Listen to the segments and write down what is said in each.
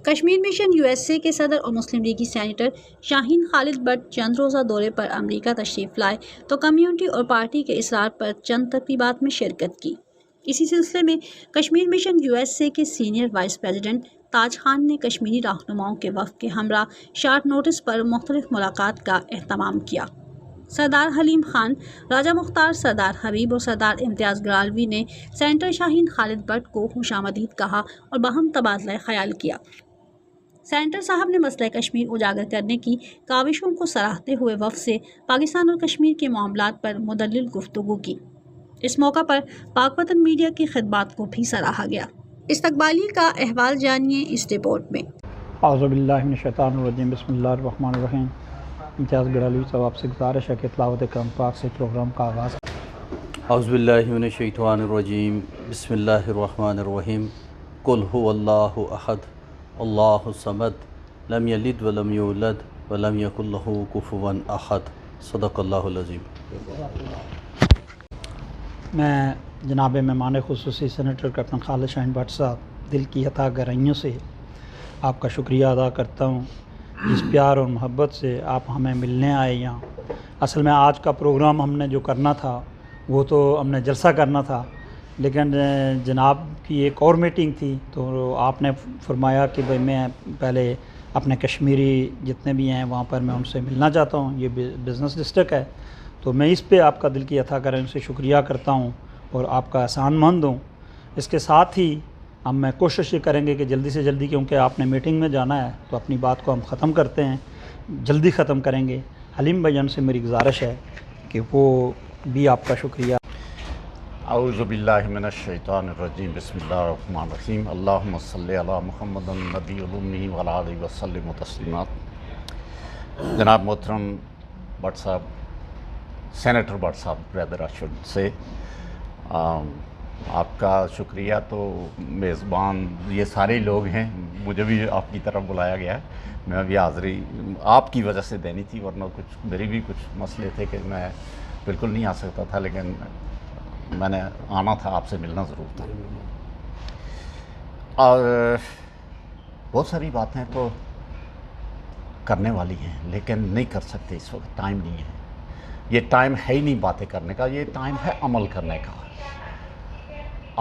Kashmir mission USA کے صدر اور مسلم لیگی سینیٹر شاہین خالد بٹ چند روزہ دورے پر امریکہ تشریف لائے تو کمیونٹی اور پارٹی کے اصرار پر چند تقریبات میں شرکت کی۔ اسی سلسلے میں کشمیر مشن USA کے سینئر وائس پریزیڈنٹ تاج خان نے کشمیری رہنماؤں کے وفد کے ہمراہ شارٹ نوٹس پر مختلف ملاقات کا اہتمام کیا۔ سردار حلیم خان، راجہ مختار، سردار حبیب اور سردار امتیاز گرالوی نے سینیٹر شاہین خالد بٹ کو خوش آمدید کہا اور باہم تبادلہ خیال کیا۔ سینیٹر صاحب نے مسئلہ کشمیر اجاگر کرنے کی کاوشوں کو سراہتے ہوئے وفد سے پاکستان اور کشمیر کے معاملات پر مدلل گفتگو کی۔ اس موقع پر پاک وطن میڈیا کی خدمات کو بھی سراہا گیا۔ استقبالیہ کا احوال جانیے اس رپورٹ میں۔ اعوذ باللہ من الشیطان الرجیم، بسم اللہ الرحمن الرحیم۔ امتیاز گرالوی صاحب آپ سے گزارش ہے کہ تلاوت کلام پاک سے پروگرام کا آغاز۔ اعوذ باللہ من الشیطان الرجیم، بسم اللہ الرحمن الرحیم۔ قل هو اللہ احد اللہ الصمد لم یلد ولم یولد ولم یکن لہ کفوا احد، صدق اللہ العظیم۔ میں جناب مہمان خصوصی senator captain Khalid Shaheen but صاحب دل کی عطا گرائیوں سے آپ کا شکریہ ادا کرتا ہوں، جس پیار اور محبت سے آپ ہمیں ملنے آئے یہاں۔ اصل میں آج کا پروگرام ہم نے جو کرنا تھا وہ تو ہم نے جلسہ کرنا تھا، لیکن جناب کی ایک اور میٹنگ تھی تو آپ نے فرمایا کہ بھائی میں پہلے اپنے کشمیری جتنے بھی ہیں وہاں پر میں ان سے ملنا چاہتا ہوں، یہ بزنس ڈسٹرکٹ ہے، تو میں اس پہ آپ کا دل کی عطا گرائیوں سے شکریہ کرتا ہوں اور آپ کا احسان مند ہوں۔ اس کے ساتھ ہی ہم میں کوشش یہ کریں گے کہ جلدی سے جلدی، کیونکہ آپ نے میٹنگ میں جانا ہے تو اپنی بات کو ہم ختم کرتے ہیں، جلدی ختم کریں گے۔ حلیم بھائی جان سے میری گزارش ہے کہ وہ بھی آپ کا شکریہ۔ اعوذ باللہ من الشیطان الرجیم، بسم اللہ الرحمن الرحیم۔ اللہم صلی علی محمد النبی الامی وعلی آلہ وسلم تسلیمات۔ جناب محترم بٹ صاحب، سینیٹر بٹ صاحب بردر اشد سے آپ کا شکریہ۔ تو میزبان یہ سارے لوگ ہیں، مجھے بھی آپ کی طرف بلایا گیا ہے، میں بھی حاضری آپ کی وجہ سے دینی تھی، ورنہ کچھ میری بھی کچھ مسئلے تھے کہ میں بالکل نہیں آ سکتا تھا، لیکن میں نے آنا تھا، آپ سے ملنا ضرور تھا۔ اور بہت ساری باتیں تو کرنے والی ہیں لیکن نہیں کر سکتے، اس وقت ٹائم نہیں ہے۔ یہ ٹائم ہے ہی نہیں باتیں کرنے کا، یہ ٹائم ہے عمل کرنے کا۔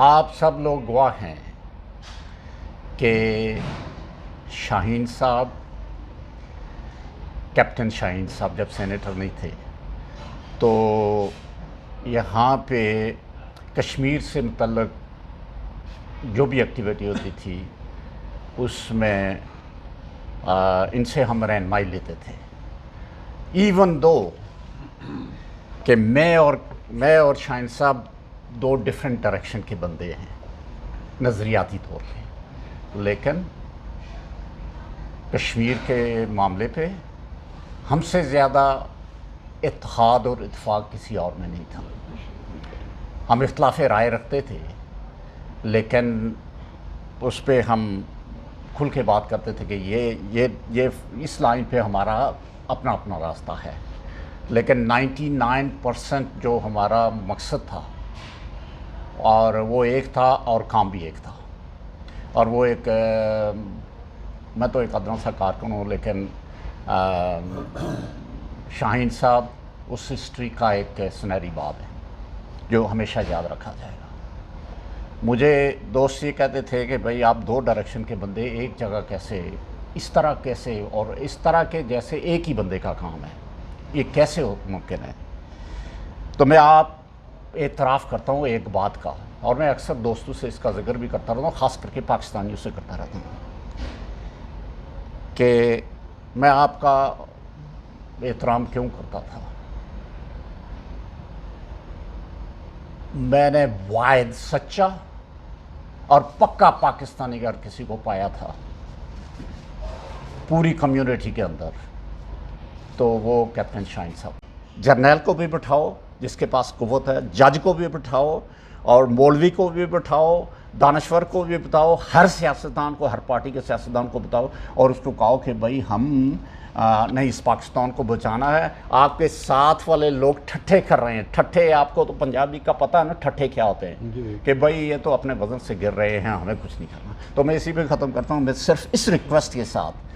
آپ سب لوگ گواہ ہیں کہ شاہین صاحب، کیپٹن شاہین صاحب جب سینیٹر نہیں تھے تو یہاں پہ کشمیر سے متعلق جو بھی ایکٹیویٹی ہوتی تھی اس میں ان سے ہم رہنمائی لیتے تھے، ایون دو کہ میں اور شاہین صاحب دو ڈیفرنٹ ڈائریکشن کے بندے ہیں نظریاتی طور پہ، لیکن کشمیر کے معاملے پہ ہم سے زیادہ اتحاد اور اتفاق کسی اور میں نہیں تھا۔ ہم اختلاف رائے رکھتے تھے لیکن اس پہ ہم کھل کے بات کرتے تھے کہ یہ اس لائن پہ ہمارا اپنا اپنا راستہ ہے، لیکن 99% جو ہمارا مقصد تھا اور وہ ایک تھا اور کام بھی ایک تھا، اور وہ ایک میں تو ایک ادنا سا کارکن ہوں، لیکن شاہین صاحب اس ہسٹری کا ایک سنہری باب ہے جو ہمیشہ یاد رکھا جائے گا۔ مجھے دوست یہ کہتے تھے کہ بھائی آپ دو ڈائریکشن کے بندے ایک جگہ کیسے، اس طرح کیسے، اور اس طرح کے جیسے ایک ہی بندے کا کام ہے، یہ کیسے ممکن ہے؟ تو میں آپ اعتراف کرتا ہوں ایک بات کا، اور میں اکثر دوستوں سے اس کا ذکر بھی کرتا رہتا ہوں، خاص کر کے پاکستانیوں سے کرتا رہتا ہوں، کہ میں آپ کا احترام کیوں کرتا تھا۔ میں نے واحد سچا اور پکا پاکستانی اگر کسی کو پایا تھا پوری کمیونٹی کے اندر تو وہ کیپٹن شاہین صاحب۔ جرنیل کو بھی بٹھاؤ جس کے پاس قوت ہے، جج کو بھی بٹھاؤ اور مولوی کو بھی بٹھاؤ، دانشور کو بھی بتاؤ، ہر سیاستدان کو، ہر پارٹی کے سیاستدان کو بتاؤ، اور اس کو کہو کہ بھائی ہم نہیں اس پاکستان کو بچانا ہے۔ آپ کے ساتھ والے لوگ ٹھٹھے کر رہے ہیں، ٹھٹھے آپ کو تو پنجابی کا پتہ ہے نا ٹھٹھے کیا ہوتے ہیں، کہ بھائی یہ تو اپنے وزن سے گر رہے ہیں، ہمیں کچھ نہیں کرنا۔ تو میں اسی پہ ختم کرتا ہوں، میں صرف اس ریکویسٹ کے ساتھ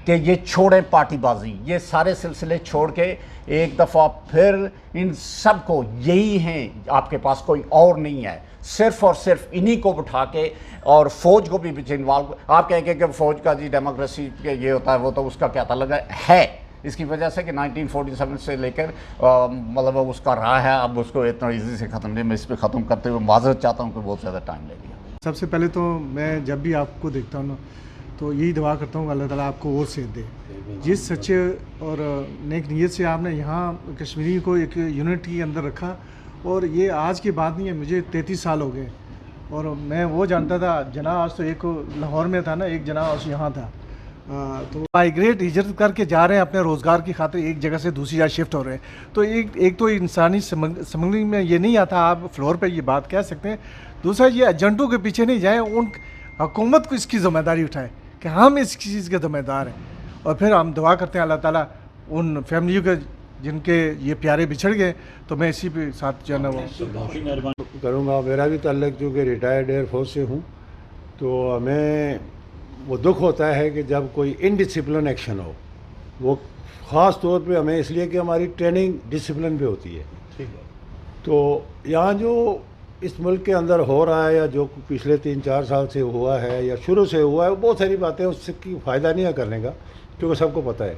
کہ یہ چھوڑیں پارٹی بازی، یہ سارے سلسلے چھوڑ کے ایک دفعہ پھر ان سب کو، یہی ہیں آپ کے پاس، کوئی اور نہیں ہے، صرف اور صرف انہی کو بٹھا کے، اور فوج کو بھی انوالو۔ آپ کہیں کہ فوج کا جی ڈیموکریسی کے یہ ہوتا ہے، وہ تو اس کا کیا تعلق ہے اس کی وجہ سے کہ 1947 سے لے کر مطلب اس کا راہ ہے، اب اس کو اتنا ایزی سے ختم نہیں۔ میں اس پہ ختم کرتے ہوئے معذرت چاہتا ہوں کہ بہت زیادہ ٹائم لے لیا۔ سب سے پہلے تو میں جب بھی آپ کو دیکھتا ہوں نا تو یہی دعا کرتا ہوں کہ اللہ تعالیٰ آپ کو اور صحت دے، جس سچے اور نیک نیت سے آپ نے یہاں کشمیری کو ایک یونٹی کے اندر رکھا، اور یہ آج کی بات نہیں ہے، مجھے 33 سال ہو گئے، اور میں وہ جانتا تھا جناح آج تو ایک لاہور میں تھا نا، ایک جناح آج یہاں تھا، تو مائیگریٹ ہجرت کر کے جا رہے ہیں اپنے روزگار کی خاطر، ایک جگہ سے دوسری جگہ شفٹ ہو رہے ہیں۔ تو ایک تو انسانی سمگلنگ میں یہ نہیں آتا، آپ فلور پہ یہ بات کہہ سکتے ہیں۔ دوسرا یہ ایجنٹوں کے پیچھے نہیں جائیں، ان حکومت کو اس کی ذمہ داری اٹھائے کہ ہم اس چیز کے ذمہ دار ہیں، اور پھر ہم دعا کرتے ہیں اللہ تعالیٰ ان فیملیوں کے جن کے یہ پیارے بچھڑ گئے۔ تو میں اسی پہ ساتھ جو ہے نا وہ کروں گا۔ میرا بھی تعلق چونکہ ریٹائرڈ ایئر فورس سے ہوں، تو ہمیں وہ دکھ ہوتا ہے کہ جب کوئی انڈسپلن ایکشن ہو، وہ خاص طور پہ ہمیں اس لیے کہ ہماری ٹریننگ ڈسپلن پہ ہوتی ہے۔ تو یہاں جو اس ملک کے اندر ہو رہا ہے، یا جو پچھلے 3-4 سال سے ہوا ہے یا شروع سے ہوا ہے، وہ بہت ساری باتیں اس سے کی فائدہ نہیں ہے کرنے کا، کیونکہ سب کو پتہ ہے۔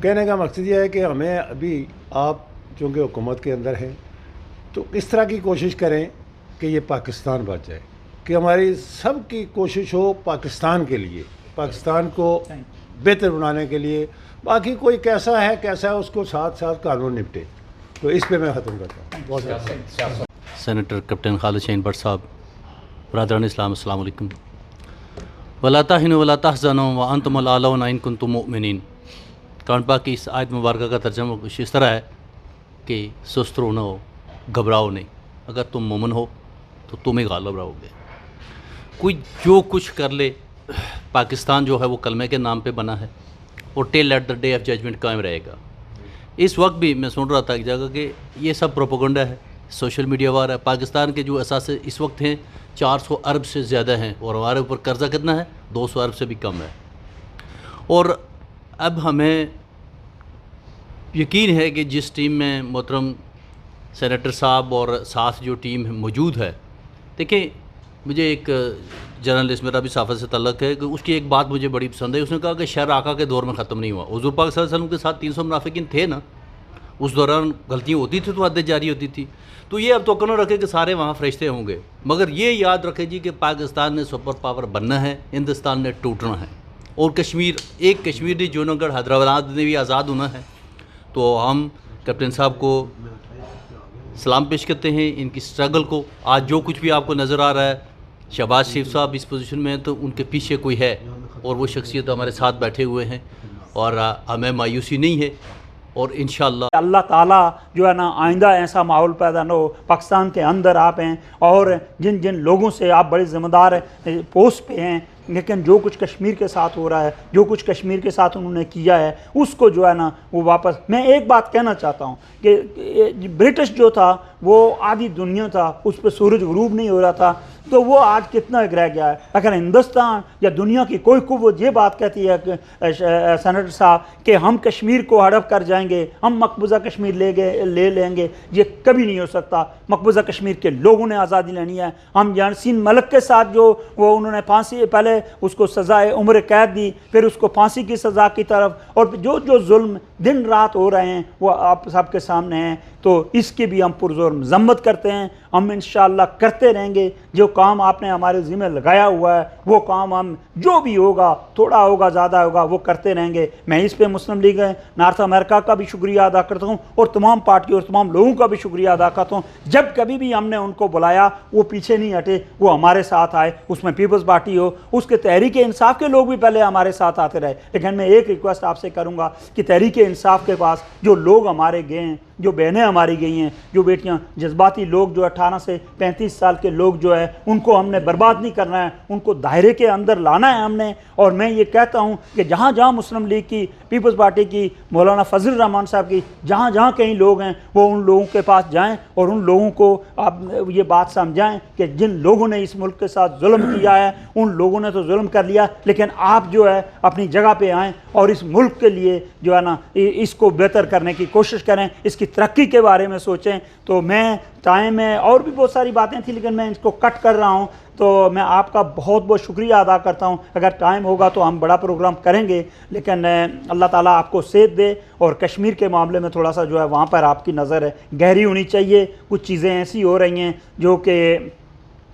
کہنے کا مقصد یہ ہے کہ ہمیں ابھی آپ چونکہ حکومت کے اندر ہیں، تو اس طرح کی کوشش کریں کہ یہ پاکستان بچ جائے، کہ ہماری سب کی کوشش ہو پاکستان کے لیے، پاکستان کو بہتر بنانے کے لیے۔ باقی کوئی کیسا ہے اس کو ساتھ ساتھ قانون نپٹے۔ تو اس پہ میں ختم کرتا ہوں۔ بہت زیادہ senator captain Khalid Shaheen but صاحب، برادران اسلام، السلام علیکم۔ وَلَا تَهِنُوا وَلَا تَحْزَنُوا وَأَنْتُمُ الْأَعْلَوْنَ إِن كُنتُم مُؤْمِنِينَ۔ قرآن پاک کی اس آیت مبارکہ کا ترجمہ کچھ اس طرح ہے کہ سست رو نہ ہو، گھبراؤ نہیں، اگر تم مومن ہو تو تم ہی غالب رہو گے۔ کوئی جو کچھ کر لے، پاکستان جو ہے وہ کلمے کے نام پہ بنا ہے، اور till at the day of judgement قائم رہے گا۔ اس وقت بھی میں سن رہا تھا ایک جگہ کہ یہ سب پروپیگنڈا ہے، سوشل میڈیا وار ہے۔ پاکستان کے جو اثاثے اس وقت ہیں 400 ارب سے زیادہ ہیں، اور ہمارے اوپر قرضہ کتنا ہے؟ 200 ارب سے بھی کم ہے۔ اور اب ہمیں یقین ہے کہ جس ٹیم میں محترم سینیٹر صاحب اور ساتھ جو ٹیم موجود ہے، دیکھیں مجھے ایک جرنلسٹ، میرا بھی صحافت سے تعلق ہے، کہ اس کی ایک بات مجھے بڑی پسند ہے۔ اس نے کہا کہ شر آقا کے دور میں ختم نہیں ہوا۔ حضور پاک صلی اللہ علیہ وسلم کے ساتھ 300 منافقین تھے نا، اس دوران غلطیاں ہوتی تھی تو حد جاری ہوتی تھی۔ تو یہ اب تو نہ رکھے کہ سارے وہاں فرشتے ہوں گے، مگر یہ یاد رکھے جی کہ پاکستان نے سپر پاور بننا ہے، ہندوستان نے ٹوٹنا ہے، اور کشمیر ایک کشمیر نہیں، جونو گڑھ حیدرآباد نے بھی آزاد ہونا ہے۔ تو ہم کیپٹن صاحب کو سلام پیش کرتے ہیں، ان کی سٹرگل کو۔ آج جو کچھ بھی آپ کو نظر آ رہا ہے، شہباز شریف صاحب اس پوزیشن میں ہیں تو ان کے پیچھے کوئی ہے، اور وہ شخصیت ہمارے ساتھ بیٹھے ہوئے ہیں، اور ہمیں مایوسی نہیں ہے، اور انشاءاللہ اللہ تعالیٰ جو ہے نا آئندہ ایسا ماحول پیدا نہ ہو۔ پاکستان کے اندر آپ ہیں، اور جن لوگوں سے آپ بڑے ذمہ دار پوسٹ پہ ہیں، لیکن جو کچھ کشمیر کے ساتھ ہو رہا ہے، جو کچھ کشمیر کے ساتھ انہوں نے کیا ہے، اس کو جو ہے نا وہ واپس۔ میں ایک بات کہنا چاہتا ہوں کہ برٹش جو تھا وہ آدھی دنیا تھا، اس پہ سورج غروب نہیں ہو رہا تھا، تو وہ آج کتنا رہ گیا ہے۔ اگر ہندوستان یا دنیا کی کوئی قوت یہ بات کہتی ہے کہ سینیٹر صاحب کہ ہم کشمیر کو ہڑپ کر جائیں گے، ہم مقبوضہ کشمیر لے لیں گے، یہ کبھی نہیں ہو سکتا۔ مقبوضہ کشمیر کے لوگوں نے آزادی لینی ہے۔ ہم یاسین ملک کے ساتھ جو وہ انہوں نے پھانسی، پہلے اس کو سزائے عمر قید دی، پھر اس کو پھانسی کی سزا کی طرف، اور جو ظلم دن رات ہو رہے ہیں وہ آپ سب کے سامنے ہیں۔ تو اس کی بھی ہم پرزور مذمت کرتے ہیں۔ ہم انشاءاللہ کرتے رہیں گے جو کام آپ نے ہمارے ذمہ لگایا ہوا ہے، وہ کام ہم جو بھی ہوگا، تھوڑا ہوگا زیادہ ہوگا، وہ کرتے رہیں گے۔ میں اس پہ مسلم لیگ نارتھ امریکہ کا بھی شکریہ ادا کرتا ہوں، اور تمام پارٹیوں اور تمام لوگوں کا بھی شکریہ ادا کرتا ہوں۔ جب کبھی بھی ہم نے ان کو بلایا وہ پیچھے نہیں ہٹے، وہ ہمارے ساتھ آئے، اس میں پیپلز پارٹی ہو، اس کے تحریک انصاف کے لوگ بھی پہلے ہمارے ساتھ آتے رہے۔ لیکن میں ایک ریکویسٹ آپ سے کروں گا کہ تحریک انصاف کے پاس جو لوگ ہمارے گئے ہیں جو بہنیں ہماری گئی ہیں، جو بیٹیاں، جذباتی لوگ جو 18 سے 35 سال کے لوگ جو ہے ان کو ہم نے برباد نہیں کرنا ہے، ان کو دائرے کے اندر لانا ہے ہم نے۔ اور میں یہ کہتا ہوں کہ جہاں جہاں مسلم لیگ کی، پیپلز پارٹی کی، مولانا فضل الرحمان صاحب کی جہاں جہاں کہیں لوگ ہیں وہ ان لوگوں کے پاس جائیں اور ان لوگوں کو آپ یہ بات سمجھائیں کہ جن لوگوں نے اس ملک کے ساتھ ظلم کیا ہے ان لوگوں نے تو ظلم کر لیا، لیکن آپ جو ہے اپنی جگہ پہ آئیں اور اس ملک کے لیے جو ہے نا اس کو بہتر کرنے کی کوشش کریں، اس کی ترقی کے بارے میں سوچیں۔ تو میں ٹائم میں اور بھی بہت ساری باتیں تھیں لیکن میں اس کو کٹ کر رہا ہوں، تو میں آپ کا بہت بہت شکریہ ادا کرتا ہوں۔ اگر ٹائم ہوگا تو ہم بڑا پروگرام کریں گے، لیکن اللہ تعالیٰ آپ کو صحت دے، اور کشمیر کے معاملے میں تھوڑا سا جو ہے وہاں پر آپ کی نظر گہری ہونی چاہیے۔ کچھ چیزیں ایسی ہو رہی ہیں جو کہ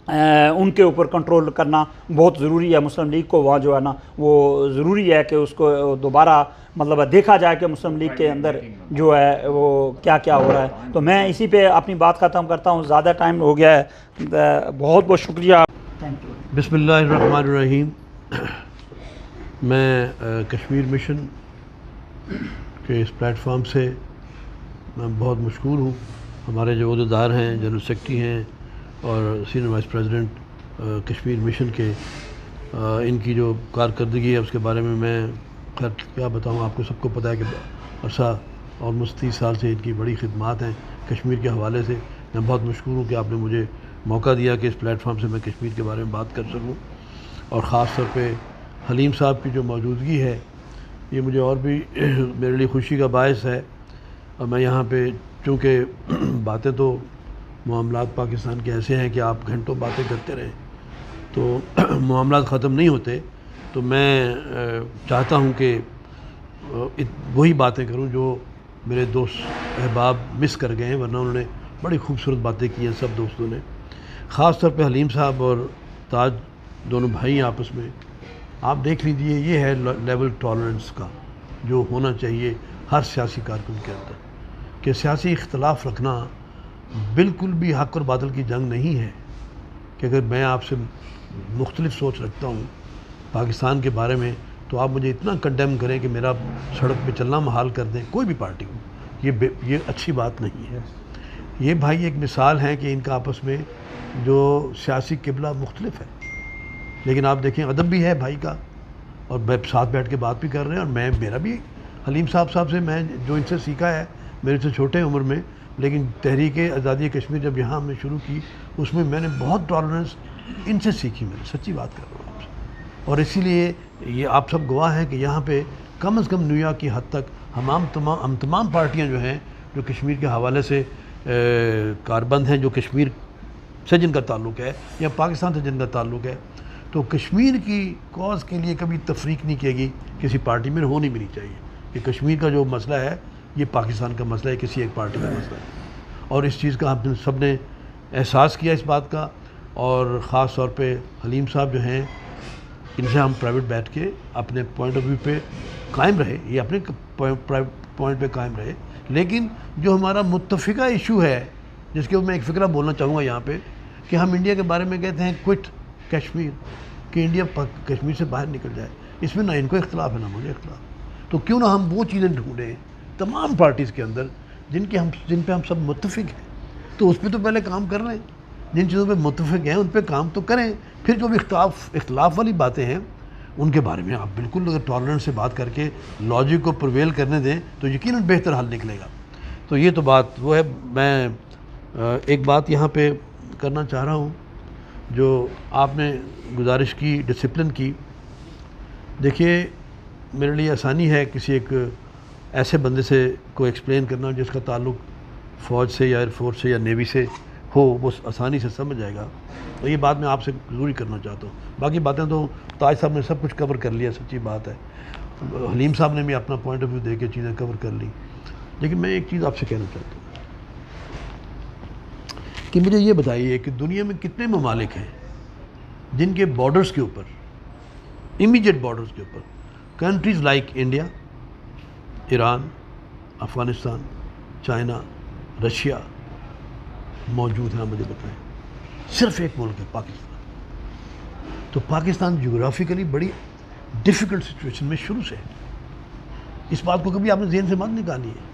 ان کے اوپر کنٹرول کرنا بہت ضروری ہے، مسلم لیگ کو وہاں جو ہے نا وہ ضروری ہے کہ اس کو دوبارہ مطلب دیکھا جائے کہ مسلم لیگ کے اندر جو ہے وہ کیا کیا ہو رہا ہے۔ تو میں اسی پہ اپنی بات ختم کرتا ہوں، زیادہ ٹائم ہو گیا ہے، بہت بہت شکریہ۔ بسم اللہ الرحمن الرحیم۔ میں کشمیر مشن کے اس پلیٹ فارم سے میں بہت مشکور ہوں۔ ہمارے جو عہدیدار ہیں، جنرل سیکرٹری ہیں اور senior vice president Kashmir mission کے، ان کی جو کارکردگی ہے اس کے بارے میں خیر کیا بتاؤں، آپ کو سب کو پتہ ہے کہ عرصہ آلموسٹ 30 سال سے ان کی بڑی خدمات ہیں کشمیر کے حوالے سے۔ میں بہت مشکور ہوں کہ آپ نے مجھے موقع دیا کہ اس پلیٹ فارم سے میں کشمیر کے بارے میں بات کر سکوں، اور خاص طور پہ حلیم صاحب کی جو موجودگی ہے یہ مجھے اور بھی میرے لیے خوشی کا باعث ہے۔ اور میں یہاں پہ چونکہ باتیں تو معاملات پاکستان کے ایسے ہیں کہ آپ گھنٹوں باتیں کرتے رہیں تو معاملات ختم نہیں ہوتے، تو میں چاہتا ہوں کہ وہی باتیں کروں جو میرے دوست احباب مس کر گئے ہیں، ورنہ انہوں نے بڑی خوبصورت باتیں کی ہیں سب دوستوں نے۔ خاص طور پہ حلیم صاحب اور تاج دونوں بھائی ہیں آپس میں، آپ دیکھ لیجئے یہ ہے لیول ٹالرنس کا جو ہونا چاہیے ہر سیاسی کارکن کے اندر، کہ سیاسی اختلاف رکھنا بالکل بھی حق اور باطل کی جنگ نہیں ہے، کہ اگر میں آپ سے مختلف سوچ رکھتا ہوں پاکستان کے بارے میں تو آپ مجھے اتنا کنڈیم کریں کہ میرا سڑک پہ چلنا محال کر دیں، کوئی بھی پارٹی کو، یہ اچھی بات نہیں ہے۔ یہ بھائی ایک مثال ہے کہ ان کا آپس میں جو سیاسی قبلہ مختلف ہے، لیکن آپ دیکھیں ادب بھی ہے بھائی کا، اور ساتھ بیٹھ کے بات بھی کر رہے ہیں۔ اور میرا بھی حلیم صاحب سے میں جو ان سے سیکھا ہے، میرے سے چھوٹے عمر میں، لیکن تحریک آزادی کشمیر جب یہاں ہم نے شروع کی اس میں میں نے بہت ٹالرنس ان سے سیکھی، میں سچی بات کر رہا ہوں آپ سے۔ اور اسی لیے یہ آپ سب گواہ ہیں کہ یہاں پہ کم از کم نیویارک کی حد تک ہم تمام پارٹیاں جو ہیں جو کشمیر کے حوالے سے کاربند ہیں، جو کشمیر سے جن کا تعلق ہے یا پاکستان سے جن کا تعلق ہے، تو کشمیر کی کاز کے لیے کبھی تفریق نہیں کیے گی کسی پارٹی میں، ہونی بھی نہیں چاہیے کہ کشمیر کا جو مسئلہ ہے یہ پاکستان کا مسئلہ ہے، کسی ایک پارٹی کا مسئلہ ہے۔ اور اس چیز کا ہم سب نے احساس کیا اس بات کا، اور خاص طور پہ حلیم صاحب جو ہیں ان سے ہم پرائیویٹ بیٹھ کے اپنے پوائنٹ آف ویو پہ قائم رہے، یہ اپنے پوائنٹ پہ قائم رہے، لیکن جو ہمارا متفقہ ایشو ہے جس کے اوپر میں ایک فکرہ بولنا چاہوں گا یہاں پہ، کہ ہم انڈیا کے بارے میں کہتے ہیں کوئٹ کشمیر، کہ انڈیا کشمیر سے باہر نکل جائے، اس میں نہ ان کو اختلاف ہے نہ مجھے اختلاف، تو کیوں نہ ہم وہ چیزیں ڈھونڈیں تمام پارٹیز کے اندر جن پہ ہم سب متفق ہیں، تو اس پہ تو پہلے کام کر رہے ہیں، جن چیزوں پہ متفق ہیں ان پہ کام تو کریں، پھر جو بھی اختلاف والی باتیں ہیں ان کے بارے میں آپ بالکل اگر ٹالرنس سے بات کر کے لاجک کو پرویل کرنے دیں تو یقیناً بہتر حل نکلے گا۔ تو یہ تو بات وہ ہے۔ میں ایک بات یہاں پہ کرنا چاہ رہا ہوں، جو آپ نے گزارش کی ڈسپلن کی، دیکھیے میرے لیے آسانی ہے کسی ایک ایسے بندے سے کو ایکسپلین کرنا جس کا تعلق فوج سے یا ایئر فورس سے یا نیوی سے ہو، وہ آسانی سے سمجھ جائے گا، اور یہ بات میں آپ سے ضروری کرنا چاہتا ہوں۔ باقی باتیں تو تاج صاحب نے سب کچھ کور کر لیا، سچی بات ہے، حلیم صاحب نے بھی اپنا پوائنٹ آف ویو دے کے چیزیں کور کر لی، لیکن میں ایک چیز آپ سے کہنا چاہتا ہوں کہ مجھے یہ بتائیے کہ دنیا میں کتنے ممالک ہیں جن کے بارڈرز کے اوپر، امیجیٹ بارڈرز کے اوپر، countries like India, Iran, Afghanistan, China, Russia موجود ہیں؟ مجھے بتائیں، صرف ایک ملک ہے پاکستان۔ تو پاکستان جغرافیکلی بڑی ڈیفیکلٹ سچویشن میں شروع سے ہے، اس بات کو کبھی آپ نے ذہن سے مت نکالی ہے۔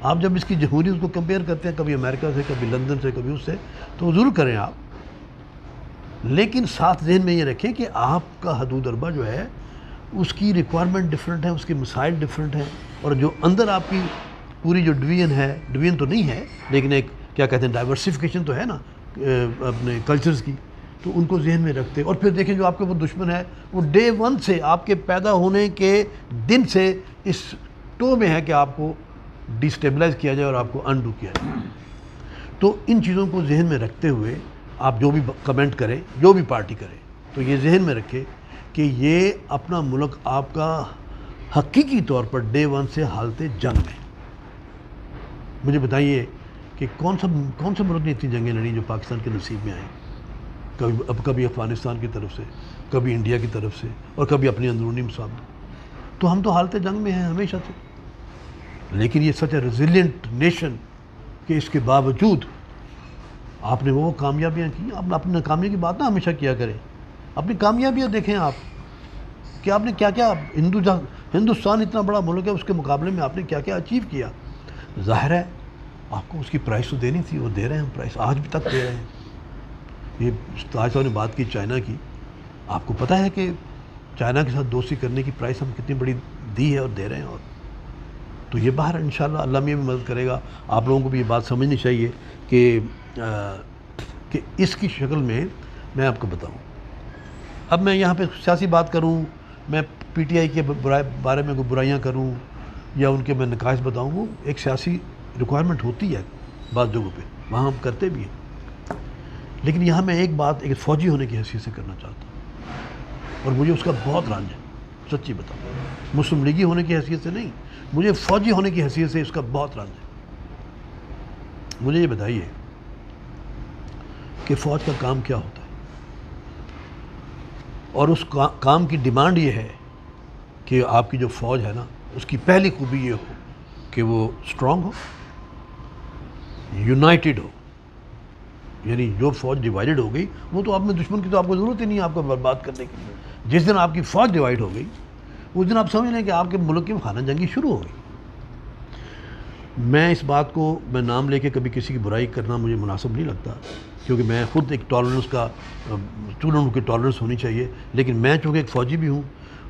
آپ جب اس کی جمہوریت کو کمپیئر کرتے ہیں کبھی امریکہ سے، کبھی لندن سے، کبھی اس سے، تو ضرور کریں آپ، لیکن ساتھ ذہن میں یہ رکھیں کہ آپ کا حدود اربع جو ہے اس کی ریکوائرمنٹ ڈفرینٹ ہے، اس کے مسائل ڈفرینٹ ہیں، اور جو اندر آپ کی پوری جو ڈویژن ہے، ڈویژن تو نہیں ہے لیکن ایک کیا کہتے ہیں ڈائیورسیفیکیشن تو ہے نا اپنے کلچرز کی، تو ان کو ذہن میں رکھتے، اور پھر دیکھیں جو آپ کے وہ دشمن ہے وہ ڈے ون سے آپ کے پیدا ہونے کے دن سے اس ٹو میں ہے کہ آپ کو ڈیسٹیبلائز کیا جائے اور آپ کو انڈو کیا جائے. تو ان چیزوں کو ذہن میں رکھتے ہوئے آپ جو بھی کمنٹ کریں، جو بھی پارٹی کرے، تو یہ ذہن میں رکھے کہ یہ اپنا ملک آپ کا حقیقی طور پر ڈے ون سے حالت جنگ میں. مجھے بتائیے کہ کون سا ملک نے اتنی جنگیں لڑیں جو پاکستان کے نصیب میں آئیں، کبھی افغانستان کی طرف سے، کبھی انڈیا کی طرف سے، اور کبھی اپنی اندرونی مسابقہ. تو ہم تو حالت جنگ میں ہیں ہمیشہ سے. لیکن یہ سچ اے ریزیلینٹ نیشن کہ اس کے باوجود آپ نے وہ کامیابیاں کی. آپ اپنی ناکامیوں کی بات نہ ہمیشہ کیا کریں، اپنی کامیابیاں دیکھیں آپ کہ آپ نے کیا کیا. ہندوستان اتنا بڑا ملک ہے، اس کے مقابلے میں آپ نے کیا کیا اچیو کیا. ظاہر ہے آپ کو اس کی پرائس تو دینی تھی، وہ دے رہے ہیں ہم پرائس، آج بھی تک دے رہے ہیں. یہ تاج صاحب نے بات کی چائنا کی، آپ کو پتہ ہے کہ چائنا کے ساتھ دوستی کرنے کی پرائس ہم کتنی بڑی دی ہے اور دے رہے ہیں. اور تو یہ باہر انشاءاللہ اللہ میں بھی مدد کرے گا. آپ لوگوں کو بھی یہ بات سمجھنی چاہیے کہ اس کی شکل میں آپ کو بتاؤں. اب میں یہاں پہ سیاسی بات کروں، میں پی ٹی آئی کے بارے میں کوئی برائیاں کروں یا ان کے میں نقائص بتاؤں، وہ ایک سیاسی ریکوائرمنٹ ہوتی ہے بعض جگہوں پہ، وہاں ہم کرتے بھی ہیں. لیکن یہاں میں ایک بات ایک فوجی ہونے کی حیثیت سے کرنا چاہتا ہوں، اور مجھے اس کا بہت رنج ہے، سچی بتاؤں. مسلم لیگی ہونے کی حیثیت سے نہیں، مجھے فوجی ہونے کی حیثیت سے اس کا بہت رنج ہے. مجھے یہ بتائیے کہ فوج کا کام کیا ہوتا ہے، اور اس کام کی ڈیمانڈ یہ ہے کہ آپ کی جو فوج ہے نا، اس کی پہلی خوبی یہ ہو کہ وہ اسٹرانگ ہو، یونائٹڈ ہو. یعنی جو فوج ڈیوائیڈڈ ہو گئی وہ تو آپ میں دشمن کی تو آپ کو ضرورت ہی نہیں ہے آپ کو برباد کرنے کی. جس دن آپ کی فوج ڈیوائیڈ ہو گئی اس دن آپ سمجھ لیں کہ آپ کے ملک کی خانہ جنگی شروع ہو گئی. میں اس بات کو میں نام لے کے کبھی کسی کی برائی کرنا مجھے مناسب نہیں لگتا، کیونکہ میں خود ایک ٹالرنس کا اسٹوڈنٹ کی ٹالرنس ہونی چاہیے. لیکن میں چونکہ ایک فوجی بھی ہوں،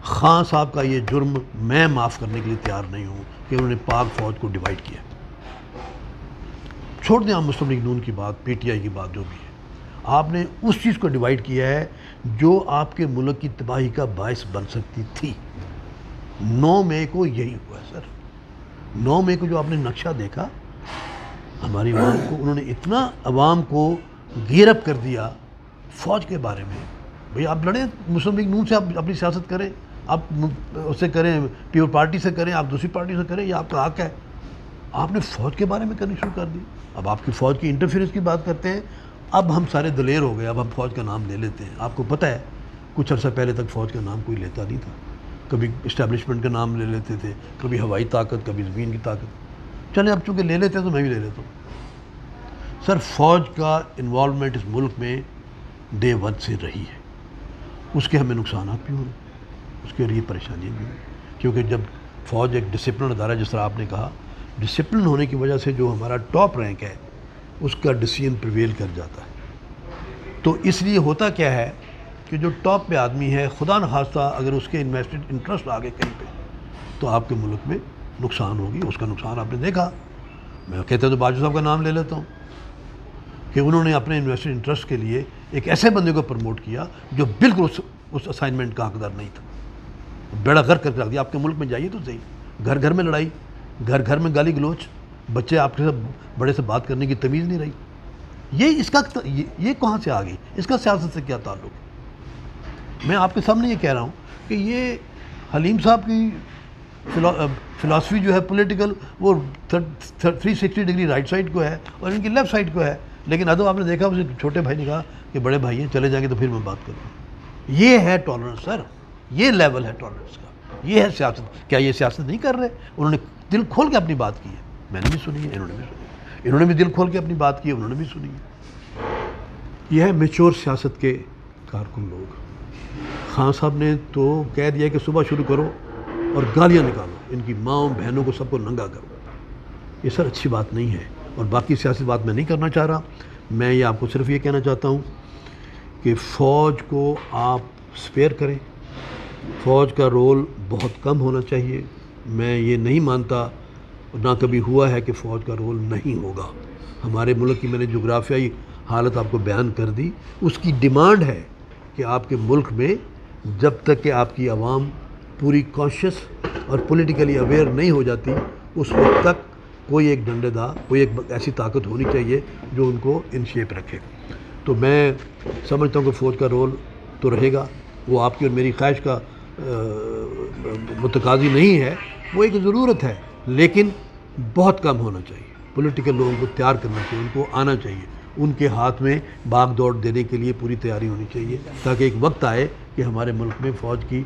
خان صاحب کا یہ جرم میں معاف کرنے کے لیے تیار نہیں ہوں کہ انہوں نے پاک فوج کو ڈیوائیڈ کیا. چھوڑ دیں آپ مسلم لیگ نون کی بات، پی ٹی آئی کی بات، جو بھی ہے، آپ نے اس چیز کو ڈیوائیڈ کیا ہے جو آپ کے ملک کی تباہی کا باعث بن سکتی تھی. 9 مئی کو یہی ہوا ہے سر. 9 مئی کو جو آپ نے نقشہ دیکھا ہماری عوام کو، انہوں نے اتنا عوام کو گیئر اپ کر دیا فوج کے بارے میں. بھئی آپ لڑیں مسلم لیگ نون سے، آپ اپنی سیاست کریں، آپ اس سے کریں، پیور پارٹی سے کریں، آپ دوسری پارٹی سے کریں، یہ آپ کا حق ہے. آپ نے فوج کے بارے میں کرنی شروع کر دی. اب آپ کی فوج کی انٹرفیئرنس کی بات کرتے ہیں. اب ہم سارے دلیر ہو گئے، اب ہم فوج کا نام لے لیتے ہیں. آپ کو پتہ ہے کچھ عرصہ پہلے تک فوج کا نام کوئی لیتا نہیں تھا. کبھی اسٹیبلشمنٹ کا نام لے لیتے تھے، کبھی ہوائی طاقت، کبھی زمین کی طاقت. چلیں اب چونکہ لے لیتے ہیں تو میں بھی لے لیتا ہوں. سر فوج کا انوالومنٹ اس ملک میں ڈے ون سے رہی ہے. اس کے ہمیں نقصانات بھی ہوئے، اس کے لیے پریشانیاں بھی ہوئی. کیونکہ جب فوج ایک ڈسپلن ادارہ، جس طرح آپ نے کہا، ڈسپلن ہونے کی وجہ سے جو ہمارا ٹاپ رینک ہے اس کا ڈیسیژن پریویل کر جاتا ہے. تو اس لیے ہوتا کیا ہے کہ جو ٹاپ پہ آدمی ہے، خدا نخواستہ اگر اس کے انویسٹڈ انٹرسٹ آ گئے کہیں پہ تو آپ کے ملک میں نقصان ہوگی. اس کا نقصان آپ نے دیکھا. میں کہتا تو باجوہ صاحب کا نام لے لیتا ہوں کہ انہوں نے اپنے انویسٹڈ انٹرسٹ کے لیے ایک ایسے بندے کو پروموٹ کیا جو بالکل اس اسائنمنٹ کا حقدار نہیں تھا. بیڑا غرق کر کے رکھ دیا. آپ کے ملک میں جائیے تو صحیح، گھر گھر میں لڑائی، گھر گھر میں گالی گلوچ، بچے آپ کے ساتھ بڑے سے بات کرنے کی تمیز نہیں رہی. یہ کہاں سے آ گئی؟ اس کا سیاست سے کیا تعلق ہے؟ میں آپ کے سامنے یہ کہہ رہا ہوں کہ یہ حلیم صاحب کی فلاسفی جو ہے پولیٹیکل، وہ 360 ڈگری رائٹ سائڈ کو ہے اور ان کی لیفٹ سائڈ کو ہے. لیکن ادو آپ نے دیکھا اسے چھوٹے بھائی نے کہا کہ بڑے بھائی ہیں چلے جائیں گے تو پھر میں بات کروں. یہ ہے ٹالرنس سر، یہ لیول ہے ٹالرنس کا، یہ ہے سیاست. کیا یہ سیاست نہیں کر رہے؟ انہوں نے دل کھول کے اپنی بات کی ہے، میں نے بھی سنی ہے، انہوں نے بھی سنی ہے. انہوں نے بھی دل کھول کے اپنی بات کی ہے، انہوں نے بھی سنی ہے. یہ ہے میچور سیاست کے کارکن لوگ. خان صاحب نے تو کہہ دیا کہ صبح شروع کرو اور گالیاں نکالو، ان کی ماؤں بہنوں کو سب کو ننگا کرو. یہ سر اچھی بات نہیں ہے، اور باقی سیاسی بات میں نہیں کرنا چاہ رہا. میں یہ آپ کو صرف یہ کہنا چاہتا ہوں کہ فوج کو آپ سپیئر کریں. فوج کا رول بہت کم ہونا چاہیے. میں یہ نہیں مانتا، نہ کبھی ہوا ہے کہ فوج کا رول نہیں ہوگا. ہمارے ملک کی میں نے جغرافیائی حالت آپ کو بیان کر دی. اس کی ڈیمانڈ ہے کہ آپ کے ملک میں جب تک کہ آپ کی عوام پوری کانشیس اور پولیٹیکلی اویئر نہیں ہو جاتی، اس وقت تک کوئی ایک ڈنڈے دار، کوئی ایک ایسی طاقت ہونی چاہیے جو ان کو ان شیپ رکھے. تو میں سمجھتا ہوں کہ فوج کا رول تو رہے گا. وہ آپ کی اور میری خواہش کا متقاضی نہیں ہے، وہ ایک ضرورت ہے، لیکن بہت کم ہونا چاہیے. پولیٹیکل لوگوں کو تیار کرنا چاہیے، ان کو آنا چاہیے، ان کے ہاتھ میں باغ دوڑ دینے کے لیے پوری تیاری ہونی چاہیے، تاکہ ایک وقت آئے کہ ہمارے ملک میں فوج کی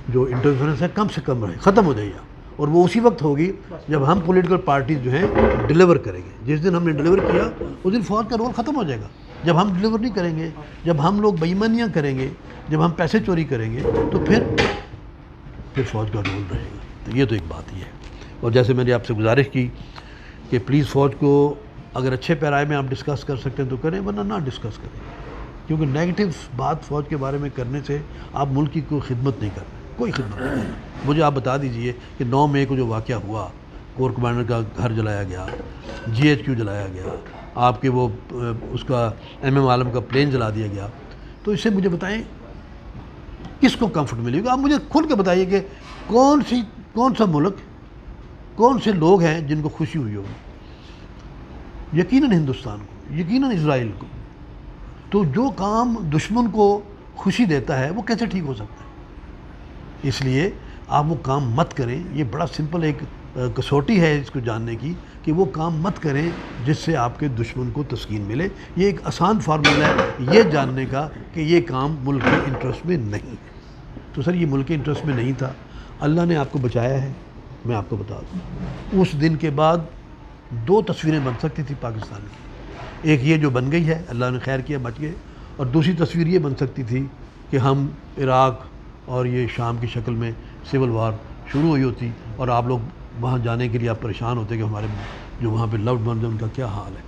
جو انٹرفیرنس ہے کم سے کم رہے، ختم ہو جائے گا. اور وہ اسی وقت ہوگی جب ہم پولیٹیکل پارٹیز جو ہیں ڈیلیور کریں گے. جس دن ہم نے ڈیلیور کیا اس دن فوج کا رول ختم ہو جائے گا. جب ہم ڈیلیور نہیں کریں گے، جب ہم لوگ بے ایمانیاں کریں گے، جب ہم پیسے چوری کریں گے، تو پھر فوج کا رول رہے گا. تو یہ تو ایک بات ہی ہے. اور جیسے میں نے آپ سے گزارش کی کہ پلیز فوج کو اگر اچھے پیرائے میں آپ ڈسکس کر سکتے ہیں تو کریں، ورنہ نہ ڈسکس کریں، کیونکہ نیگیٹو بات فوج کے بارے میں کرنے سے آپ ملک کی کوئی خدمت نہیں کر رہے، کوئی خدمت نہیں کر رہے. مجھے آپ بتا دیجئے کہ 9 مئی کو جو واقعہ ہوا، کور کمانڈر کا گھر جلایا گیا، GHQ جلایا گیا، آپ کے وہ اس کا MM عالم کا پلین جلا دیا گیا، تو اس سے مجھے بتائیں کس کو کمفرٹ ملے گا؟ آپ مجھے کھل کے بتائیے کہ کون سا ملک، کون سے لوگ ہیں جن کو خوشی ہوئی ہوگی؟ یقیناً ہندوستان کو، یقیناً اسرائیل کو. تو جو کام دشمن کو خوشی دیتا ہے وہ کیسے ٹھیک ہو سکتا ہے؟ اس لیے آپ وہ کام مت کریں. یہ بڑا سمپل ایک کسوٹی ہے اس کو جاننے کی کہ وہ کام مت کریں جس سے آپ کے دشمن کو تسکین ملے. یہ ایک آسان فارمولہ ہے یہ جاننے کا کہ یہ کام ملک کے انٹرسٹ میں نہیں ہے. تو سر یہ ملک کے انٹرسٹ میں نہیں تھا، اللہ نے آپ کو بچایا ہے. میں آپ کو بتا دوں اس دن کے بعد 2 تصویریں بن سکتی تھی پاکستان کی. ایک یہ جو بن گئی ہے، اللہ نے خیر کیا بچ گئے، اور دوسری تصویر یہ بن سکتی تھی کہ ہم عراق اور یہ شام کی شکل میں سول وار شروع ہوئی ہوتی، اور آپ لوگ وہاں جانے کے لیے آپ پریشان ہوتے کہ ہمارے جو وہاں پہ لوڈ ونز ہیں ان کا کیا حال ہے.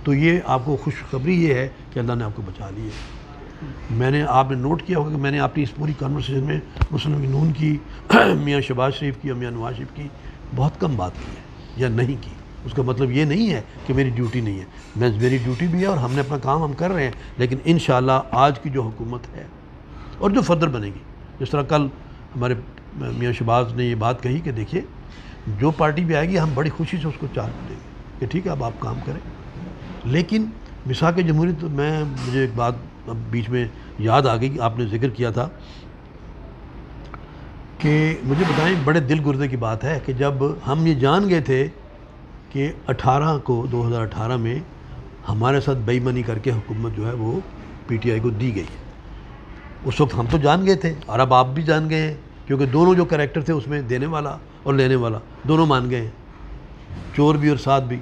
تو یہ آپ کو خوشخبری یہ ہے کہ اللہ نے آپ کو بچا لی ہے. آپ نے نوٹ کیا ہوگا کہ میں نے اپنی اس پوری کانورسیشن میں مسلم لیگ نون کی، میاں شہباز شریف کی اور میاں نواز شریف کی بہت کم بات کی ہے یا نہیں کی. اس کا مطلب یہ نہیں ہے کہ میری ڈیوٹی نہیں ہے، میری ڈیوٹی بھی ہے اور ہم نے اپنا کام ہم کر رہے ہیں. لیکن انشاءاللہ آج کی جو حکومت ہے اور جو فردر بنے گی، جس طرح کل ہمارے میاں شہباز نے یہ بات کہی کہ دیکھیے جو پارٹی بھی آئے گی ہم بڑی خوشی سے اس کو چارج دیں گے کہ ٹھیک ہے اب آپ کام کریں. لیکن میثاق جمہوریت تو مجھے ایک بات اب بیچ میں یاد آ گئی، آپ نے ذکر کیا تھا کہ مجھے بتائیں بڑے دل گردے کی بات ہے کہ جب ہم یہ جان گئے تھے کہ 2018 میں ہمارے ساتھ بے ایمانی کر کے حکومت جو ہے وہ PTI کو دی گئی. اس وقت ہم تو جان گئے تھے اور اب آپ بھی جان گئے ہیں، کیونکہ دونوں جو کریکٹر تھے اس میں دینے والا اور لینے والا دونوں مان گئے ہیں، چور بھی اور ساتھ بھی.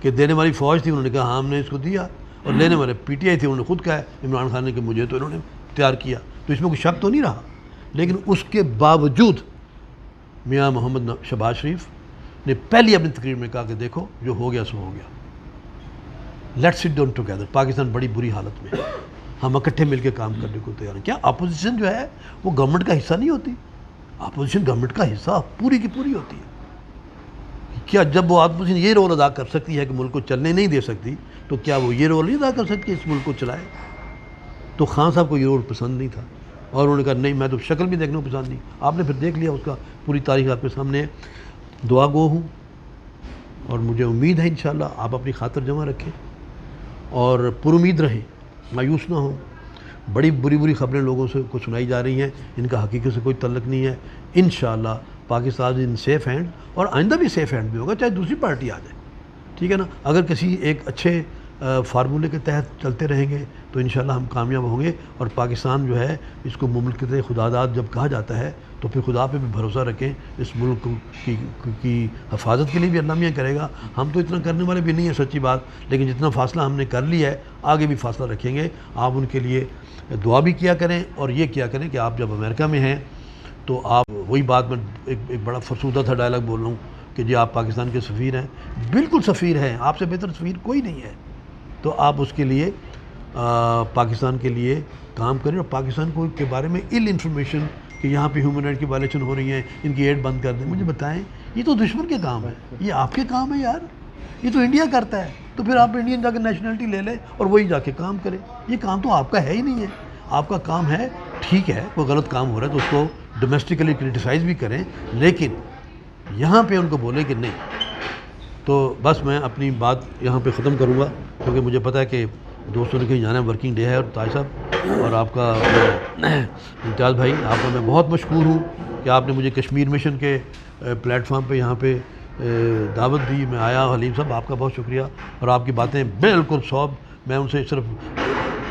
کہ دینے والی فوج تھی، انہوں نے کہا ہاں ہم نے اس کو دیا، اور لینے والے PTI تھی، انہوں نے خود کہا عمران خان نے کہ مجھے تو انہوں نے تیار کیا. تو اس میں کوئی شک تو نہیں رہا. لیکن اس کے باوجود میاں محمد شہباز شریف نے پہلی اپنی تقریر میں کہا کہ دیکھو جو ہو گیا سو ہو گیا، let's sit down together. Pakistan بڑی بری حالت میں ہے، ہم اکٹھے مل کے کام کرنے کو تیار ہیں. کیا اپوزیشن جو ہے وہ گورنمنٹ کا حصہ نہیں ہوتی؟ اپوزیشن گورنمنٹ کا حصہ پوری کی پوری ہوتی ہے. کیا جب وہ اپوزیشن یہ رول ادا کر سکتی ہے کہ ملک کو چلنے نہیں دے سکتی، تو کیا وہ یہ رول نہیں ادا کر سکتی اس ملک کو چلائے؟ تو خان صاحب کو یہ رول پسند نہیں تھا، اور انہوں نے کہا نہیں میں تو شکل بھی دیکھنے کو پسند نہیں. آپ نے پھر دیکھ لیا، اس کا پوری تاریخ آپ کے سامنے ہے. دعا گو ہوں اور مجھے امید ہے انشاءاللہ آپ اپنی خاطر جمع رکھیں اور پر امید رہیں، مایوس نہ ہوں. بڑی بری خبریں لوگوں سے کو سنائی جا رہی ہیں، ان کا حقیقت سے کوئی تعلق نہیں ہے. انشاءاللہ پاکستان ان سیف ہینڈ، اور آئندہ بھی سیف ہینڈ میں ہوگا چاہے دوسری پارٹی آ جائے. ٹھیک ہے نا؟ اگر کسی ایک اچھے فارمولے کے تحت چلتے رہیں گے تو انشاءاللہ ہم کامیاب ہوں گے. اور پاکستان جو ہے اس کو مملکت خداداد جب کہا جاتا ہے تو پھر خدا پہ بھی بھروسہ رکھیں. اس ملک کی حفاظت کے لیے بھی اللہ میاں کرے گا. ہم تو اتنا کرنے والے بھی نہیں ہیں سچی بات، لیکن جتنا فاصلہ ہم نے کر لیا ہے آگے بھی فاصلہ رکھیں گے. آپ ان کے لیے دعا بھی کیا کریں، اور یہ کیا کریں کہ آپ جب امریکہ میں ہیں تو آپ وہی بات، میں ایک بڑا فرسودہ تھا ڈائلاگ بول رہا ہوں، کہ جی آپ پاکستان کے سفیر ہیں، بالکل سفیر ہیں، آپ سے بہتر سفیر کوئی نہیں ہے، تو آپ اس کے لیے پاکستان کے لیے کام کریں اور پاکستان کو کے بارے میں انفارمیشن کہ یہاں پہ ہیومن رائٹ کی وائلیشن ہو رہی ہیں، ان کی ایڈ بند کر دیں، مجھے بتائیں یہ تو دشمن کے کام ہے، یہ آپ کے کام ہے یار، یہ تو انڈیا کرتا ہے، تو پھر آپ انڈین جا کے نیشنلٹی لے لیں اور وہی جا کے کام کریں، یہ کام تو آپ کا ہے ہی نہیں ہے، آپ کا کام ہے ٹھیک ہے کوئی غلط کام ہو رہا ہے تو اس کو ڈومیسٹکلی کرٹیسائز بھی کریں، لیکن یہاں پہ ان کو بولیں کہ نہیں۔ تو بس میں اپنی بات یہاں پہ ختم کروں گا کیونکہ مجھے پتہ ہے کہ دوستوں نے کہیں جانا ہے، ورکنگ ڈے ہے، اور طاہر صاحب اور آپ کا امتیاز بھائی، آپ کا میں بہت مشکور ہوں کہ آپ نے مجھے کشمیر مشن کے پلیٹ فارم پہ یہاں پہ دعوت دی، میں آیا۔ حلیم صاحب آپ کا بہت شکریہ، اور آپ کی باتیں بالکل صواب، میں ان سے صرف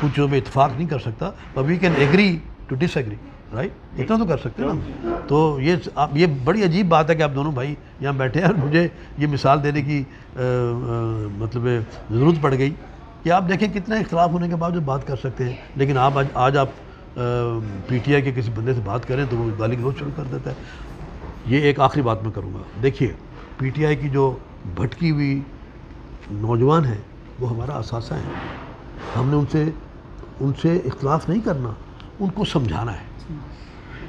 کچھ چیزوں پہ اتفاق نہیں کر سکتا، but we can agree to disagree، right, اتنا تو کر سکتے ہیں نا۔ تو یہ بڑی عجیب بات ہے کہ آپ دونوں بھائی یہاں بیٹھے ہیں اور مجھے یہ مثال دینے کی مطلب ضرورت پڑ گئی کہ آپ دیکھیں کتنے اختلاف ہونے کے باوجود بات کر سکتے ہیں، لیکن آپ آج آپ پی ٹی آئی کے کسی بندے سے بات کریں تو وہ گالی گلوچ شروع کر دیتا ہے۔ یہ ایک آخری بات میں کروں گا، دیکھیے پی ٹی آئی کی جو بھٹکی ہوئی نوجوان ہیں وہ ہمارا اثاثہ ہیں، ہم نے ان سے اختلاف نہیں کرنا، ان کو سمجھانا ہے،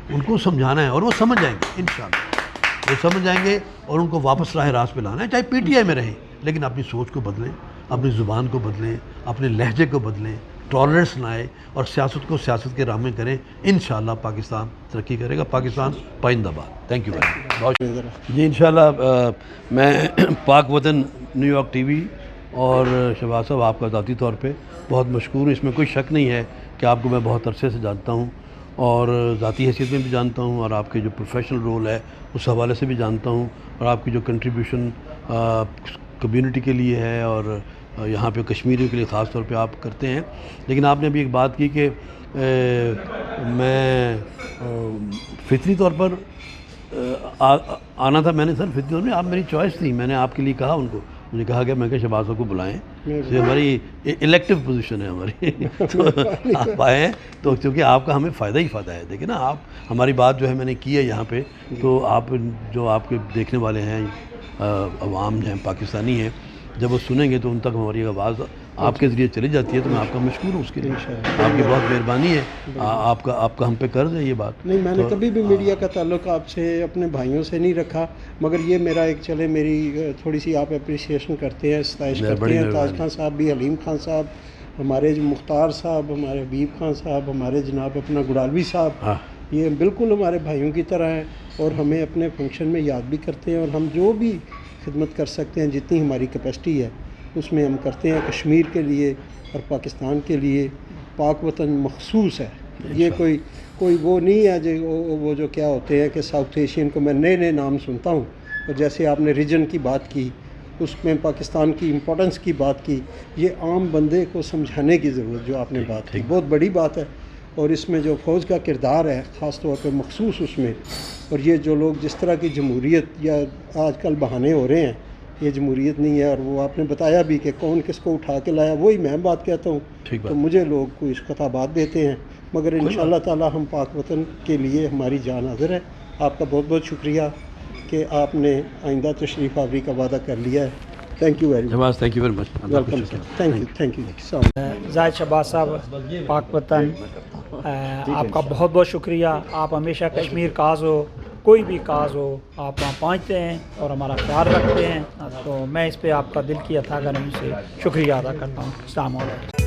ان کو سمجھانا ہے، اور وہ سمجھ جائیں گے انشاءاللہ، وہ سمجھ جائیں گے اور ان کو واپس راہ راست پہ لانا ہے، چاہے پی ٹی آئی میں رہیں، لیکن اپنی سوچ کو بدلیں، اپنی زبان کو بدلیں، اپنے لہجے کو بدلیں، ٹالرنس لائیں اور سیاست کو سیاست کے راہ میں کریں، انشاءاللہ پاکستان ترقی کرے گا، پاکستان پائندہ باد۔ Thank you very much. جی انشاءاللہ میں پاک وطن نیو یارک ٹی وی اور شہباز صاحب آپ کا ذاتی طور پہ بہت مشکور ہوں، اس میں کوئی شک نہیں ہے کہ آپ کو میں بہت عرصے سے جانتا ہوں اور ذاتی حیثیت میں بھی جانتا ہوں، اور آپ کے جو پروفیشنل رول ہے اس حوالے سے بھی جانتا ہوں، اور آپ کی جو کنٹریبیوشن کمیونٹی کے لیے ہے اور یہاں پہ کشمیریوں کے لیے خاص طور پہ آپ کرتے ہیں۔ لیکن آپ نے ابھی ایک بات کی کہ میں فطری طور پر آنا تھا، میں نے سر فطری طور پر آپ میری چوائس تھی، میں نے آپ کے لیے کہا ان کو، مجھے کہا کہ میں کہ شہباز کو بلائیں، یہ ہماری الیکٹیو پوزیشن ہے ہماری، تو آپ آئے ہیں تو کیونکہ آپ کا ہمیں فائدہ ہی فائدہ ہے۔ دیکھیں نا آپ ہماری بات جو ہے میں نے کی ہے یہاں پہ، تو آپ جو آپ کے دیکھنے والے ہیں عوام ہیں پاکستانی ہیں، جب وہ سنیں گے تو ان تک ہماری آواز آپ کے ذریعے چلی جاتی ہے، تو میں آپ کا مشکور ہوں اس کے لیے، آپ کی بہت مہربانی ہے، آپ کا ہم پہ قرض ہے یہ بات۔ نہیں، میں نے کبھی بھی میڈیا کا تعلق آپ سے اپنے بھائیوں سے نہیں رکھا، مگر یہ میرا ایک چلے میری تھوڑی سی آپ اپریسیشن کرتے ہیں، ستائش کرتے ہیں، تاج خان صاحب بھی، حلیم خان صاحب، ہمارے مختار صاحب، ہمارے حبیب خان صاحب، ہمارے جناب اپنا گڑالوی صاحب، یہ بالکل ہمارے بھائیوں کی طرح ہیں اور ہمیں اپنے فنکشن میں یاد بھی کرتے ہیں، اور ہم جو بھی خدمت کر سکتے ہیں جتنی ہماری کیپیسٹی ہے اس میں ہم کرتے ہیں، کشمیر کے لیے اور پاکستان کے لیے۔ پاک وطن مخصوص ہے، یہ کوئی وہ نہیں ہے جو وہ جو کیا ہوتے ہیں کہ ساؤتھ ایشین کو میں نئے نئے نام سنتا ہوں، اور جیسے آپ نے ریجن کی بات کی، اس میں پاکستان کی امپورٹنس کی بات کی، یہ عام بندے کو سمجھانے کی ضرورت جو آپ نے بات کی بہت بڑی بات ہے، اور اس میں جو فوج کا کردار ہے خاص طور پہ مخصوص اس میں، اور یہ جو لوگ جس طرح کی جمہوریت یا آج کل بہانے ہو رہے ہیں، یہ جمہوریت نہیں ہے، اور وہ آپ نے بتایا بھی کہ کون کس کو اٹھا کے لایا، وہی میں بات کہتا ہوں، تو مجھے لوگ کوئی خطابات دیتے ہیں، مگر انشاءاللہ تعالی ہم پاک وطن کے لیے ہماری جان حاضر ہے۔ آپ کا بہت بہت شکریہ کہ آپ نے آئندہ تشریف آوری کا وعدہ کر لیا ہے۔ Thank you very much, thank you very much, welcome sir, thank you. Zahid Shahbaz صاحب، پاک وطن، آپ کا بہت بہت شکریہ، آپ ہمیشہ کشمیر کاز ہو، کوئی بھی کاز ہو آپ وہاں پہنچتے ہیں اور ہمارا خیال رکھتے ہیں، تو میں اس پہ آپ کا دل کی اتھا گرمی سے شکریہ ادا کرتا ہوں۔ السلام علیکم۔